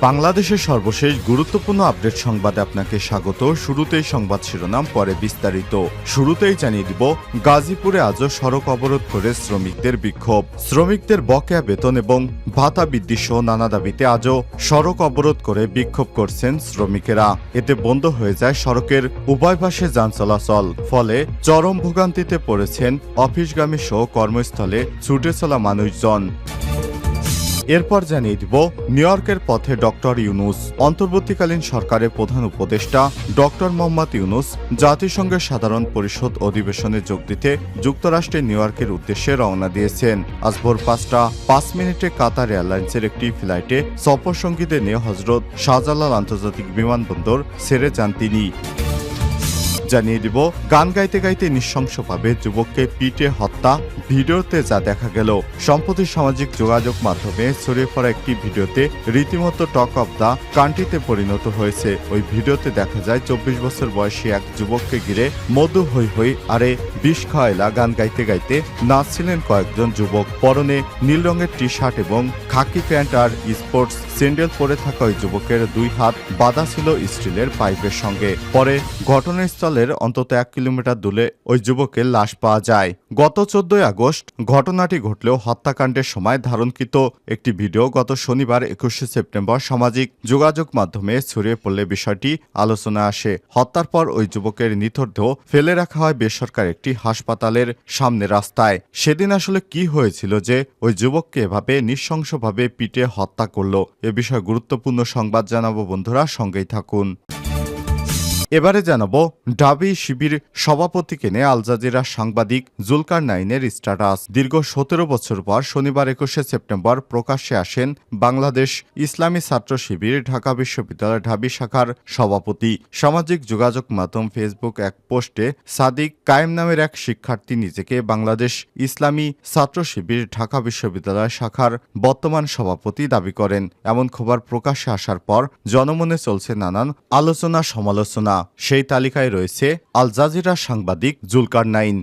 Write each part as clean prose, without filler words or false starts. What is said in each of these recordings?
বাংলাদেশের সর্বশেষ গুরুত্বপূর্ণ আপডেট সংবাদে আপনাকে স্বাগত। শুরুতেই সংবাদ শিরোনাম, পরে বিস্তারিত। শুরুতেই জানিয়ে দিব, গাজীপুরে আজও সড়ক অবরোধ করে শ্রমিকদের বিক্ষোভ। শ্রমিকদের বকেয়া বেতন এবং ভাতা বৃদ্ধি সহ নানা দাবিতে আজও সড়ক অবরোধ করে বিক্ষোভ করছেন শ্রমিকেরা। এতে বন্ধ হয়ে যায় সড়কের উভয় পাশে যান চলাচল। ফলে চরম ভোগান্তিতে পড়েছেন অফিসগামী সহ কর্মস্থলে ছুটে চলা মানুষজন। এরপর জানিয়ে দিব, নিউ ইয়র্কের পথে ডক্টর ইউনূস। অন্তর্বর্তীকালীন সরকারের প্রধান উপদেষ্টা ডক্টর মোহাম্মদ ইউনূস জাতিসংঘের সাধারণ পরিষদ অধিবেশনে যোগ দিতে যুক্তরাষ্ট্রের নিউ ইয়র্কের উদ্দেশ্যে রওনা দিয়েছেন। আজ ভোর 5:05 কাতার এয়ারলাইন্সের একটি ফ্লাইটে সফরসঙ্গীদের নিয়ে হজরত শাহজালাল আন্তর্জাতিক বিমানবন্দর ছেড়ে যান তিনি। জানিয়ে দিব, গান গাইতে গাইতে নৃশংসভাবে যুবককে পিটে হত্যা, ভিডিওতে যা দেখা গেল। সম্প্রতি সামাজিক যোগাযোগ মাধ্যমে ছড়িয়ে পড়া একটি ভিডিওতে রীতিমতো টক অব দ্য কান্ট্রিতে পরিণত হয়েছে। ওই ভিডিওতে দেখা যায় 24 বছর বয়সী এক যুবককে ঘিরে মধু হই হই আরে বিষ খাওয়াইলা গান গাইতে গাইতে নাচছিলেন কয়েকজন যুবক। পরনে নীল রঙের টি শার্ট এবং খাকি প্যান্ট আর স্পোর্টস স্যান্ডেল পরে থাকা ওই যুবকের দুই হাত বাঁধা ছিল স্টিলের পাইপের সঙ্গে। পরে ঘটনাস্থলে অন্তত 1 কিলোমিটার দূরে ওই যুবকের লাশ পাওয়া যায়। গত 14 আগস্ট ঘটনাটি ঘটলেও হত্যাকাণ্ডের সময় ধারণকৃত একটি ভিডিও গত শনিবার 21 সেপ্টেম্বর সামাজিক যোগাযোগ মাধ্যমে ছড়িয়ে পড়লে বিষয়টি আলোচনায় আসে। হত্যার পর ওই যুবকের নিথরদেহ ফেলে রাখা হয় বেসরকারি একটি হাসপাতালের সামনে রাস্তায়। সেদিন আসলে কি হয়েছিল যে ওই যুবককে এভাবে নৃশংসভাবে পিটে হত্যা করলো? এ বিষয়ে গুরুত্বপূর্ণ সংবাদ জানাবো বন্ধুরা, সঙ্গেই থাকুন। এবারে জানাবো, ঢাবি শিবির সভাপতিকে নিয়ে আল জাজিরার সাংবাদিক জুলকারনাইনের স্ট্যাটাস। দীর্ঘ 17 বছর পর শনিবার 21 সেপ্টেম্বর প্রকাশ্যে আসেন বাংলাদেশ ইসলামী ছাত্র শিবির ঢাকা বিশ্ববিদ্যালয় ঢাবি শাখার সভাপতি। সামাজিক যোগাযোগ মাধ্যম ফেসবুক এক পোস্টে সাদিক কায়েম নামের এক শিক্ষার্থী নিজেকে বাংলাদেশ ইসলামী ছাত্র শিবির ঢাকা বিশ্ববিদ্যালয় শাখার বর্তমান সভাপতি দাবি করেন। এমন খবর প্রকাশ্যে আসার পর জনমনে চলছে নানান আলোচনা সমালোচনা। সেই তালিকায় রয়েছে আল জাজিরার সাংবাদিক জুলকারনাইন।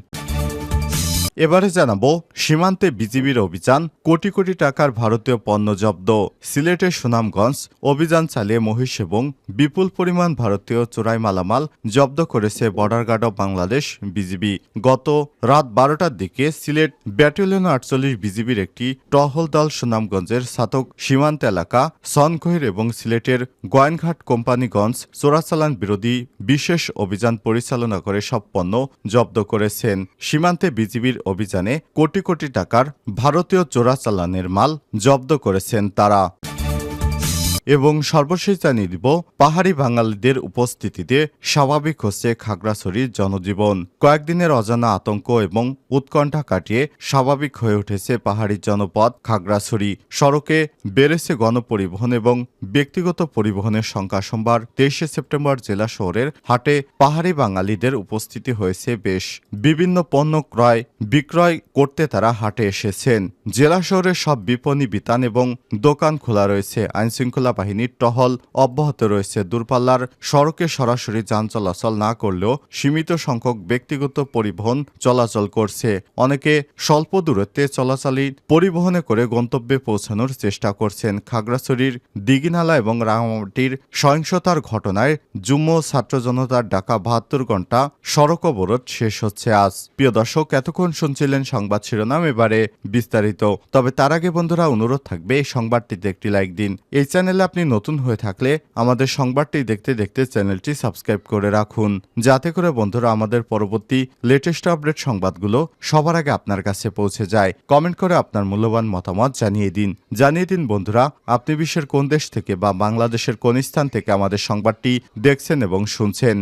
এবারে জানাবো, সীমান্তে বিজিবির অভিযান, কোটি কোটি টাকার ভারতীয় পণ্য জব্দ। সিলেটের সুনামগঞ্জ অভিযান চালিয়ে মহিষ এবং বিপুল পরিমাণ ভারতীয় চোরাই মালামাল জব্দ করেছে border guard of Bangladesh BGB. গত রাত 12টার দিকে সিলেট ব্যাটালিয়ন 48 বিজিবির একটি টহল দল সুনামগঞ্জের ছাতক সীমান্ত এলাকা সনখৈর এবং সিলেটের গোয়েনঘাট কোম্পানিগঞ্জ চোরাচালান বিরোধী বিশেষ অভিযান পরিচালনা করে সব পণ্য জব্দ করেছেন। সীমান্তে বিজিবির অভিযানে কোটি কোটি টাকার ভারতীয় চোরাচালানের মাল জব্দ করেছেন তারা। এবং সর্বশেষ জানিয়ে দিব, পাহাড়ি বাঙালিদের উপস্থিতিতে স্বাভাবিক হচ্ছে খাগড়াছড়ির জনজীবন। কয়েকদিনের অজানা আতঙ্ক এবং উৎকণ্ঠা কাটিয়ে স্বাভাবিক হয়ে উঠেছে পাহাড়ি জনপদ খাগড়াছড়ি। সড়কে বেড়েছে গণপরিবহন এবং ব্যক্তিগত পরিবহনের সংখ্যা। সোমবার 23 সেপ্টেম্বর জেলা শহরের হাটে পাহাড়ি বাঙালিদের উপস্থিতি হয়েছে বেশ। বিভিন্ন পণ্য ক্রয় বিক্রয় করতে তারা হাটে এসেছেন। জেলা শহরের সব বিপণী বিতান এবং দোকান খোলা রয়েছে। আইনশৃঙ্খলা বাহিনীর টহল অব্যাহত রয়েছে। দূরপাল্লার সড়কে সরাসরি যান চলাচল না করলেও সীমিত সংখ্যক ব্যক্তিগত পরিবহন চলাচল করছে। অনেকে স্বল্প দূরত্বে চলাচলি পরিবহনে করে গন্তব্যে পৌঁছানোর চেষ্টা করছেন। খাগড়াছড়ির দিঘিনালা এবং রাঙামাটির সহিংসতার ঘটনায় যুগ্ম ছাত্র জনতার ডাকা 72 ঘণ্টা সড়ক অবরোধ শেষ হচ্ছে আজ। প্রিয় দর্শক, এতক্ষণ শুনছিলেন সংবাদ শিরোনাম, এবারে বিস্তারিত। তবে তার আগে বন্ধুরা অনুরোধ থাকবে, এই সংবাদটিতে একটি লাইক দিন। এই চ্যানেলে আপনি নতুন হয়ে থাকলে আমাদের সংবাদটি দেখতে দেখতে চ্যানেলটি সাবস্ক্রাইব করে রাখুন, যাতে করে বন্ধুরা আমাদের পরবর্তী লেটেস্ট আপডেট সংবাদগুলো সবার আগে আপনার কাছে পৌঁছে যায়। কমেন্ট করে আপনার মূল্যবান মতামত জানিয়ে দিন বন্ধুরা, আপনি বিশ্বের কোন দেশ থেকে বা বাংলাদেশের কোন স্থান থেকে আমাদের সংবাদটি দেখছেন এবং শুনছেন।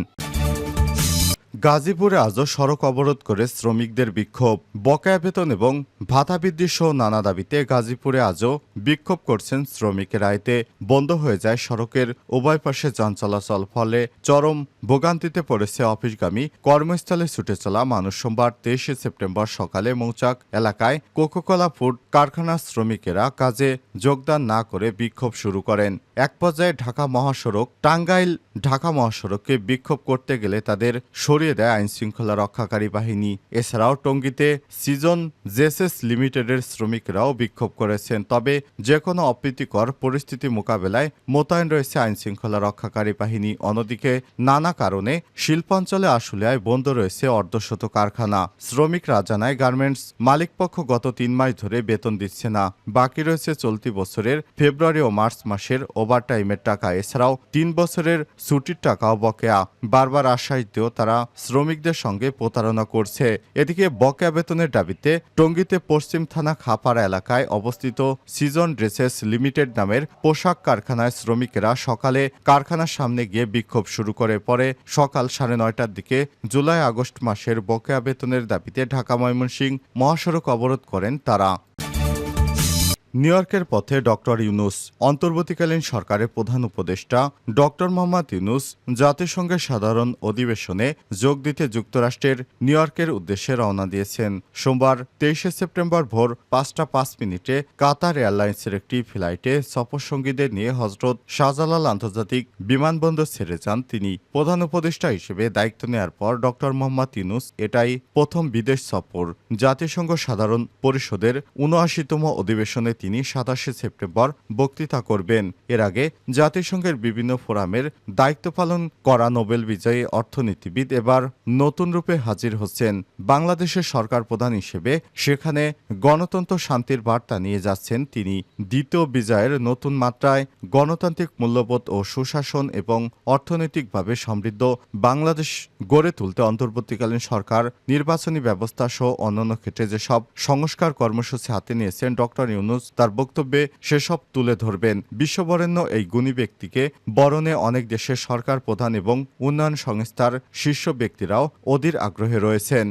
গাজীপুরে আজও সড়ক অবরোধ করে শ্রমিকদের বিক্ষোভ। বকেয়া বেতন এবং ভাতা বৃদ্ধি সহ নানা দাবিতে গাজীপুরে আজও বিক্ষোভ করছেন শ্রমিকেরা। এতে বন্ধ হয়ে যায় সড়কের উভয় পাশে যান চলাচল। ফলে চরম ভোগান্তিতে পড়েছে অফিসগামী কর্মস্থলে ছুটে চলা মানুষ। সোমবার 23 সেপ্টেম্বর সকালে মৌচাক এলাকায় কোকাকোলা ফুড কারখানার শ্রমিকেরা কাজে যোগদান না করে বিক্ষোভ শুরু করেন। এক পর্যায়ে টাঙ্গাইল ঢাকা মহাসড়ককে বিক্ষোভ করতে গেলে তাদের সরিয়ে সরিয়ে দেয় আইনশৃঙ্খলা রক্ষাকারী বাহিনী। এছাড়াও টঙ্গীতে সিজন জেসেস লিমিটেডের শ্রমিকরাও বিক্ষোভ করেছেন। তবে যে কোনো অপ্রীতিকর পরিস্থিতি মোকাবেলায় মোতায়েন রয়েছে আইনশৃঙ্খলা রক্ষাকারী বাহিনী। অন্যদিকে নানা কারণে শিল্পাঞ্চলে আশুলিয়ায় বন্ধ রয়েছে অর্ধশত কারখানা। শ্রমিকরা জানায় গার্মেন্টস মালিকপক্ষ গত 3 মাস ধরে বেতন দিচ্ছে না। বাকি রয়েছে চলতি বছরের ফেব্রুয়ারি ও মার্চ মাসের ওভারটাইমের টাকা। এছাড়াও 3 বছরের ছুটির টাকাও বকেয়া। বারবার আশ্বাস দিয়েও তারা শ্রমিকদের সঙ্গে প্রতারণা করছে। এদিকে বকেয়া বেতনের দাবিতে টঙ্গীতে পশ্চিম থানা খাপাড়া এলাকায় অবস্থিত সিজন ড্রেসেস লিমিটেড নামের পোশাক কারখানায় শ্রমিকেরা সকালে কারখানার সামনে গিয়ে বিক্ষোভ শুরু করে। পরে সকাল 9:30টার দিকে জুলাই আগস্ট মাসের বকেয়া বেতনের দাবিতে ঢাকা ময়মনসিংহ মহাসড়ক অবরোধ করেন তারা। নিউ ইয়র্কের পথে ডক্টর ইউনূস। অন্তর্বর্তীকালীন সরকারের প্রধান উপদেষ্টা ডক্টর মোহাম্মদ ইউনূস জাতিসংঘের সাধারণ অধিবেশনে যোগ দিতে যুক্তরাষ্ট্রের নিউ ইয়র্কের উদ্দেশ্যে রওনা দিয়েছেন। সোমবার 23শে সেপ্টেম্বর ভোর 5:05 কাতার এয়ারলাইন্সের একটি ফ্লাইটে সফরসঙ্গীদের নিয়ে হজরত শাহজালাল আন্তর্জাতিক বিমানবন্দর ছেড়ে যান তিনি। প্রধান উপদেষ্টা হিসেবে দায়িত্ব নেওয়ার পর ডক্টর মোহাম্মদ ইউনূস এটাই প্রথম বিদেশ সফর। জাতিসংঘ সাধারণ পরিষদের ৭৯তম অধিবেশনে তিনি ২৭শে সেপ্টেম্বর বক্তৃতা করবেন। এর আগে জাতিসংঘের বিভিন্ন ফোরামের দায়িত্ব পালন করা নোবেল বিজয়ী অর্থনীতিবিদ এবার নতুন রূপে হাজির হচ্ছেন। বাংলাদেশের সরকার প্রধান হিসেবে সেখানে গণতন্ত্র শান্তির বার্তা নিয়ে যাচ্ছেন তিনি। দ্বিতীয় বিজয়ের নতুন মাত্রায় গণতান্ত্রিক মূল্যবোধ ও সুশাসন এবং অর্থনৈতিকভাবে সমৃদ্ধ বাংলাদেশ গড়ে তুলতে অন্তর্বর্তীকালীন সরকার নির্বাচনী ব্যবস্থা সহ অন্যান্য ক্ষেত্রে যেসব সংস্কার কর্মসূচি হাতে নিয়েছেন ডক্টর ইউনূস তার বক্তব্যে সেসব তুলে ধরবেন। বিশ্ববরেণ্য এই গুণী ব্যক্তিকে বরণে অনেক দেশের সরকার প্রধান এবং উন্নয়ন সংস্থার শীর্ষ ব্যক্তিরাও অধীর আগ্রহে রয়েছেন।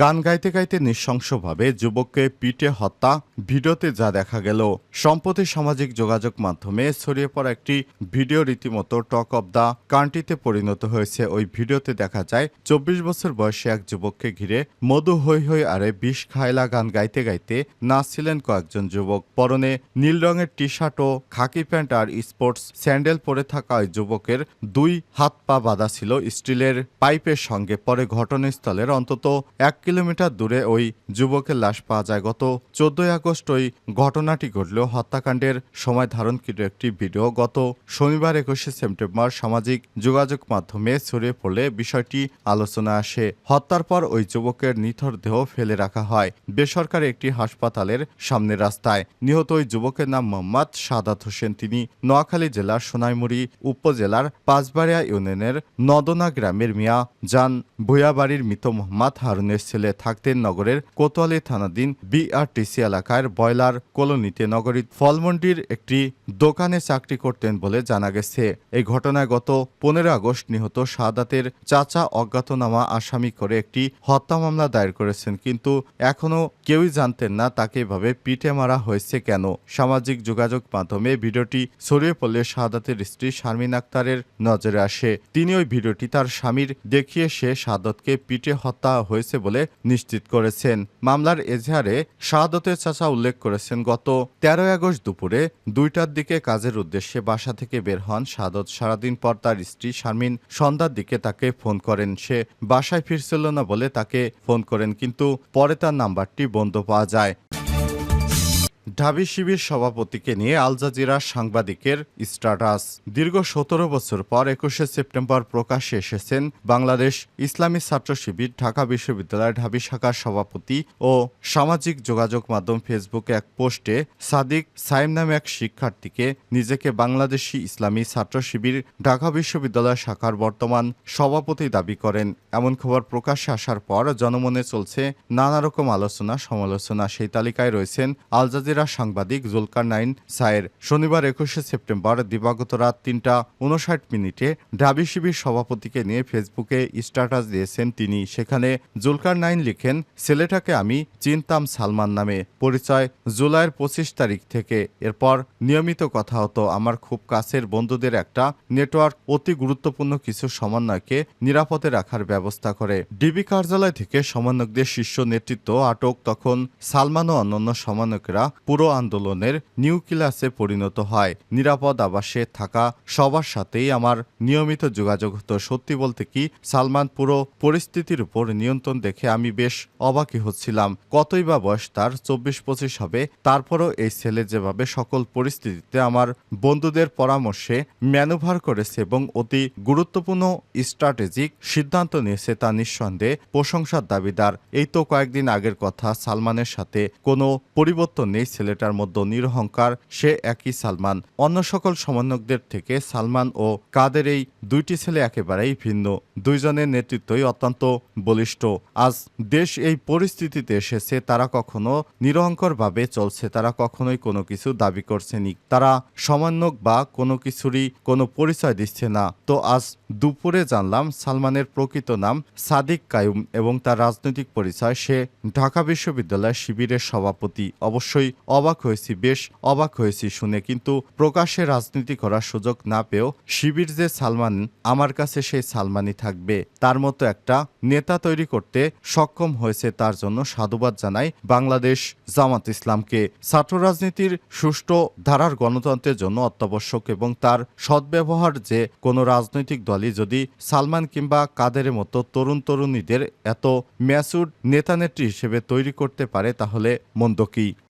গান গাইতে গাইতে নৃশংসভাবে যুবককে পিটে হত্যা, ভিডিওতে যা দেখা গেল। সম্প্রতি সামাজিক যোগাযোগ মাধ্যমে ছড়িয়ে পড়া একটি ভিডিও রীতিমতো টক অব দ্য কান্ট্রিতে পরিণত হয়েছে। ওই ভিডিওতে দেখা যায় 24 বছর বয়সী এক যুবককে ঘিরে মধু হৈ হৈ আরে বিষ খায়লা গান গাইতে গাইতে নাচছিলেন কয়েকজন যুবক। পরনে নীল রঙের টি শার্ট ও খাকি প্যান্ট আর স্পোর্টস স্যান্ডেল পরে থাকা ওই যুবকের 2 হাত পা বাঁধা ছিল স্টিলের পাইপের সঙ্গে। পরে ঘটনাস্থলের অন্তত 1 কিলোমিটার দূরে ওই যুবকের লাশ পাওয়া যায়। গত 14 আগস্ট ওই ঘটনাটি ঘটলেও হত্যাকাণ্ডের সময় ধারণকৃত একটি ভিডিও গত শনিবার 21শে সেপ্টেম্বর সামাজিক যোগাযোগ মাধ্যমে ছড়িয়ে পড়লে বিষয়টি আলোচনা আসে। হত্যার পর ওই যুবকের নিথর দেহ ফেলে রাখা হয় বেসরকারি একটি হাসপাতালের সামনের রাস্তায়। নিহত ওই যুবকের নাম মোহাম্মদ সাদাত হোসেন। তিনি নোয়াখালী জেলার সোনাইমুড়ি উপজেলার পাঁচবাড়িয়া ইউনিয়নের নদনা গ্রামের মিয়া জান ভূয়াবাড়ির মৃত মোহাম্মদ হারুনের ছেলে। থাকতেন নগরের কোতোয়ালি থানাধীন বিআরটিসি এলাকার বয়লার কলোনিতে। নগরীর ফলমন্ডির একটি দোকানে চাকরি করতেন বলে জানা গেছে। এই ঘটনায় গত 15 আগস্ট নিহত শাহাদাতের চাচা অজ্ঞাতনামা আসামি করে একটি হত্যা মামলা দায়ের করেছেন। কিন্তু এখনও কেউই জানতেন না তাকে এভাবে পিটে মারা হয়েছে কেন। সামাজিক যোগাযোগ মাধ্যমে ভিডিওটি ছড়িয়ে পড়লে শাহাদাতের স্ত্রী শারমিন আক্তারের নজরে আসে। তিনি ওই ভিডিওটি তার স্বামীর দেখিয়ে সে শাহাদতকে পিটে হত্যা হয়েছে বলে নিশ্চিত করেছেন। মামলার এজাহারে শাহাদতের চাচা উল্লেখ করেছেন গত 13 আগস্ট দুপুরে 2টার দিকে কাজের উদ্দেশ্যে বাসা থেকে বের হন শাহাদত। সারাদিন পর তার স্ত্রী শারমিন সন্ধ্যার দিকে তাকে ফোন করেন। সে বাসায় ফিরছিল না বলে তাকে ফোন করেন, কিন্তু পরে তার নাম্বারটি বন্ধ পাওয়া যায়। ঢাবি শিবির সভাপতিকে নিয়ে আল জাজিরার সাংবাদিকের স্ট্যাটাস। দীর্ঘ 17 বছর পর 21শে সেপ্টেম্বর প্রকাশ্যে এসেছেন বাংলাদেশ ইসলামী ছাত্র শিবির ঢাকা বিশ্ববিদ্যালয়ের ঢাবি শাখার সভাপতি ও সামাজিক যোগাযোগ মাধ্যম ফেসবুকে এক পোস্টে সাদিক সাইম নামে এক শিক্ষার্থীকে নিজেকে বাংলাদেশি ইসলামী ছাত্র শিবির ঢাকা বিশ্ববিদ্যালয় শাখার বর্তমান সভাপতি দাবি করেন। এমন খবর প্রকাশ্যে আসার পর জনমনে চলছে নানা রকম আলোচনা সমালোচনা। সেই তালিকায় রয়েছেন আল জাজিরা সাংবাদিক জুলকারনাইন সায়ের। শনিবার 21শে সেপ্টেম্বর দিবাগত রাত 3:59 ঢাবি শিবির সভাপতিকে নিয়ে ফেসবুকে স্ট্যাটাস দিয়েছেন তিনি। সেখানে জুলকারনাইন লিখেন, ছেলেটাকে আমি চিনতাম সালমান নামে, পরিচয় জুলাইয়ের 25 তারিখ থেকে। এরপর নিয়মিত কথা হতো। আমার খুব কাছের বন্ধুদের একটা নেটওয়ার্ক অতি গুরুত্বপূর্ণ কিছু সমন্বয়কে নিরাপদে রাখার ব্যবস্থা করে। ডিবি কার্যালয় থেকে সমন্বয়কদের শীর্ষ নেতৃত্ব আটক। তখন সালমান ও অন্যান্য সমন্বয়কেরা পুরো আন্দোলনের নিউক্লিয়াসে পরিণত হয়। নিরাপদ আবাসে থাকা সবার সাথেই আমার নিয়মিত যোগাযোগ হতো। সত্যি বলতে কি, সালমান পুরো পরিস্থিতির উপর নিয়ন্ত্রণ দেখে আমি বেশ অবাকই হচ্ছিলাম। কতই বা বয়স তার, 24-25 হবে। তারপরও এই ছেলে যেভাবে সকল পরিস্থিতিতে আমার বন্ধুদের পরামর্শে ম্যানুভার করেছে এবং অতি গুরুত্বপূর্ণ স্ট্র্যাটেজিক সিদ্ধান্ত নিয়েছে তা নিঃসন্দেহে প্রশংসার দাবিদার। এই তো কয়েকদিন আগের কথা। সালমানের সাথে কোনো পরিবর্তন নেই। ছেলেটার মধ্যে নিরহংকার, সে একই সালমান। অন্য সকল সমন্বয়কদের থেকে সালমান ও কাদের এই দুইটি ছেলে একেবারেই ভিন্ন। দুইজনের নেতৃত্বই অত্যন্ত বলিষ্ঠ। আজ দেশ এই পরিস্থিতিতে এসেছে, তারা কখনো নিরহংকারভাবে চলছে, তারা কখনোই কোনো কিছু দাবি করছেনি, তারা সমন্বয়ক বা কোনো কিছুরই কোনো পরিচয় দিচ্ছে না। তো আজ দুপুরে জানলাম সালমানের প্রকৃত নাম সাদিক কায়ুম এবং তার রাজনৈতিক পরিচয় সে ঢাকা বিশ্ববিদ্যালয় শিবিরের সভাপতি। অবশ্যই অবাক হয়েছি, বেশ অবাক হয়েছি শুনে, কিন্তু প্রকাশ্যে রাজনীতি করার সুযোগ না পেয়েও শিবির যে সালমান, আমার কাছে সেই সালমানই থাকবে। তার মতো একটা নেতা তৈরি করতে সক্ষম হয়েছে, তার জন্য সাধুবাদ জানাই বাংলাদেশ জামাত ইসলামকে। ছাত্র রাজনীতির সুষ্ঠু ধারার গণতন্ত্রের জন্য অত্যাবশ্যক এবং তার সদ্ব্যবহার যে কোনো রাজনৈতিক দলই যদি সালমান কিংবা কাদের মতো তরুণীদের এত ম্যাচুর নেতানেত্রী হিসেবে তৈরি করতে পারে, তাহলে মন্দ কি?